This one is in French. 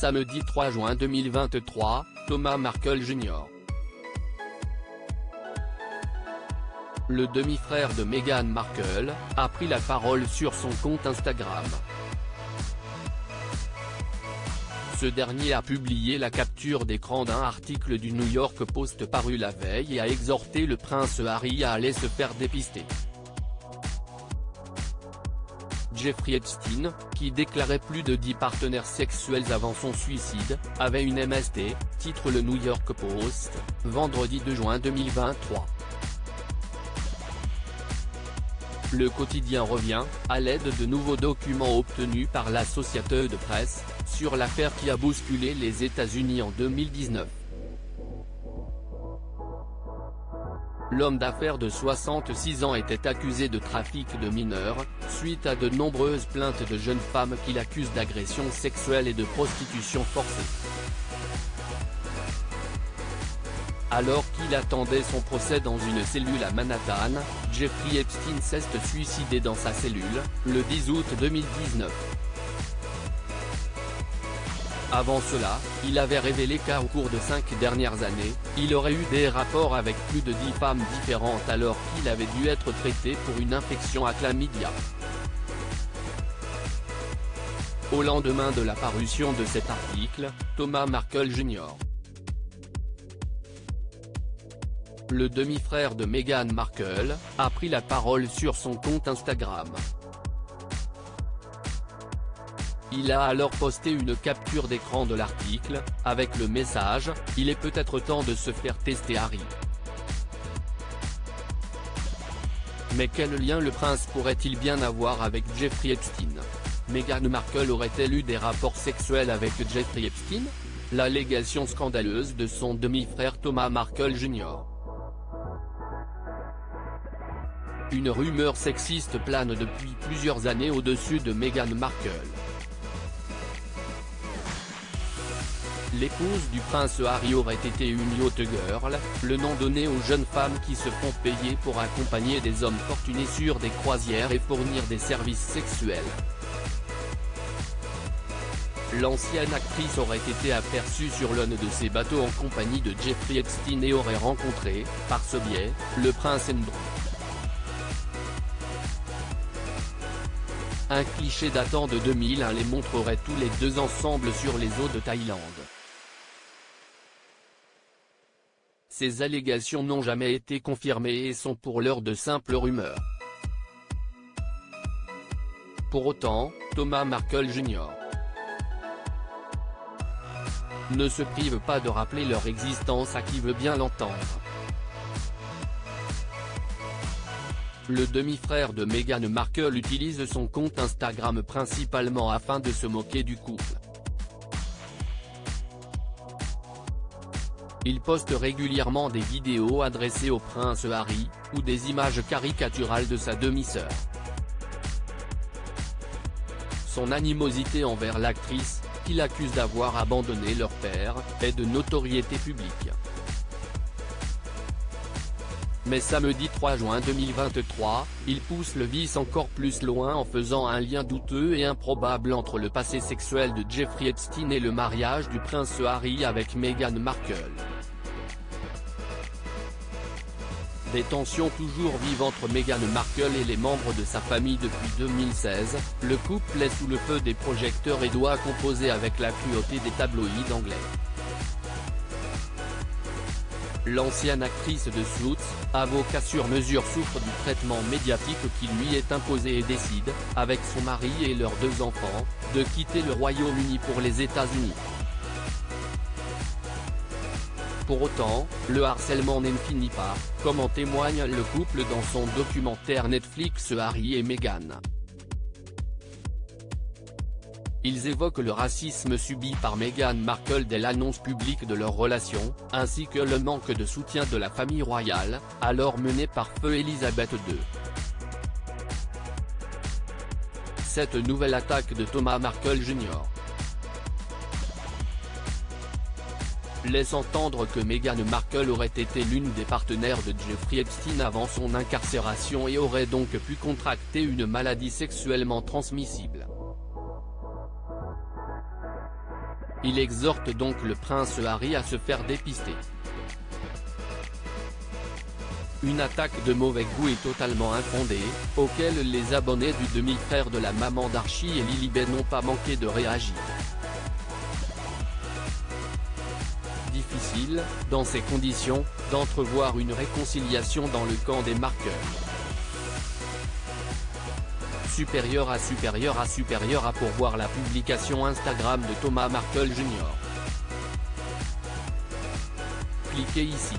Samedi 3 juin 2023, Thomas Markle Jr. Le demi-frère de Meghan Markle, a pris la parole sur son compte Instagram. Ce dernier a publié la capture d'écran d'un article du New York Post paru la veille et a exhorté le prince Harry à aller se faire dépister. Jeffrey Epstein, qui déclarait plus de 10 partenaires sexuels avant son suicide, avait une MST, titre le New York Post, vendredi 2 juin 2023. Le quotidien revient, à l'aide de nouveaux documents obtenus par l'Associated Press, sur l'affaire qui a bousculé les États-Unis en 2019. L'homme d'affaires de 66 ans était accusé de trafic de mineurs, suite à de nombreuses plaintes de jeunes femmes qu'il accuse d'agression sexuelle et de prostitution forcée. Alors qu'il attendait son procès dans une cellule à Manhattan, Jeffrey Epstein s'est suicidé dans sa cellule, le 10 août 2019. Avant cela, il avait révélé qu'au cours de 5 dernières années, il aurait eu des rapports avec plus de 10 femmes différentes alors qu'il avait dû être traité pour une infection à chlamydia. Au lendemain de la parution de cet article, Thomas Markle Jr. le demi-frère de Meghan Markle, a pris la parole sur son compte Instagram. Il a alors posté une capture d'écran de l'article, avec le message « Il est peut-être temps de se faire tester Harry ». Mais quel lien le prince pourrait-il bien avoir avec Jeffrey Epstein? Meghan Markle aurait-elle eu des rapports sexuels avec Jeffrey Epstein? L'allégation scandaleuse de son demi-frère Thomas Markle Jr. Une rumeur sexiste plane depuis plusieurs années au-dessus de Meghan Markle. L'épouse du prince Harry aurait été une yacht girl, le nom donné aux jeunes femmes qui se font payer pour accompagner des hommes fortunés sur des croisières et fournir des services sexuels. L'ancienne actrice aurait été aperçue sur l'un de ces bateaux en compagnie de Jeffrey Epstein et aurait rencontré, par ce biais, le prince Andrew. Un cliché datant de 2001 les montrerait tous les deux ensemble sur les eaux de Thaïlande. Ces allégations n'ont jamais été confirmées et sont pour l'heure de simples rumeurs. Pour autant, Thomas Markle Jr. ne se prive pas de rappeler leur existence à qui veut bien l'entendre. Le demi-frère de Meghan Markle utilise son compte Instagram principalement afin de se moquer du couple. Il poste régulièrement des vidéos adressées au prince Harry, ou des images caricaturales de sa demi-sœur. Son animosité envers l'actrice, qu'il accuse d'avoir abandonné leur père, est de notoriété publique. Mais samedi 3 juin 2023, il pousse le vice encore plus loin en faisant un lien douteux et improbable entre le passé sexuel de Jeffrey Epstein et le mariage du prince Harry avec Meghan Markle. Des tensions toujours vives entre Meghan Markle et les membres de sa famille depuis 2016, le couple est sous le feu des projecteurs et doit composer avec la cruauté des tabloïds anglais. L'ancienne actrice de Suits, avocat sur mesure, souffre du traitement médiatique qui lui est imposé et décide, avec son mari et leurs 2 enfants, de quitter le Royaume-Uni pour les États-Unis. Pour autant, le harcèlement n'en finit pas, comme en témoigne le couple dans son documentaire Netflix Harry et Meghan. Ils évoquent le racisme subi par Meghan Markle dès l'annonce publique de leur relation, ainsi que le manque de soutien de la famille royale, alors menée par feu Elisabeth II. Cette nouvelle attaque de Thomas Markle Jr. laisse entendre que Meghan Markle aurait été l'une des partenaires de Jeffrey Epstein avant son incarcération et aurait donc pu contracter une maladie sexuellement transmissible. Il exhorte donc le prince Harry à se faire dépister. Une attaque de mauvais goût et totalement infondée, auquel les abonnés du demi-frère de la maman d'Archie et Lilibet n'ont pas manqué de réagir. Difficile, dans ces conditions, d'entrevoir une réconciliation dans le camp des Markle. Supérieur à pour voir la publication Instagram de Thomas Markle Jr. Cliquez ici.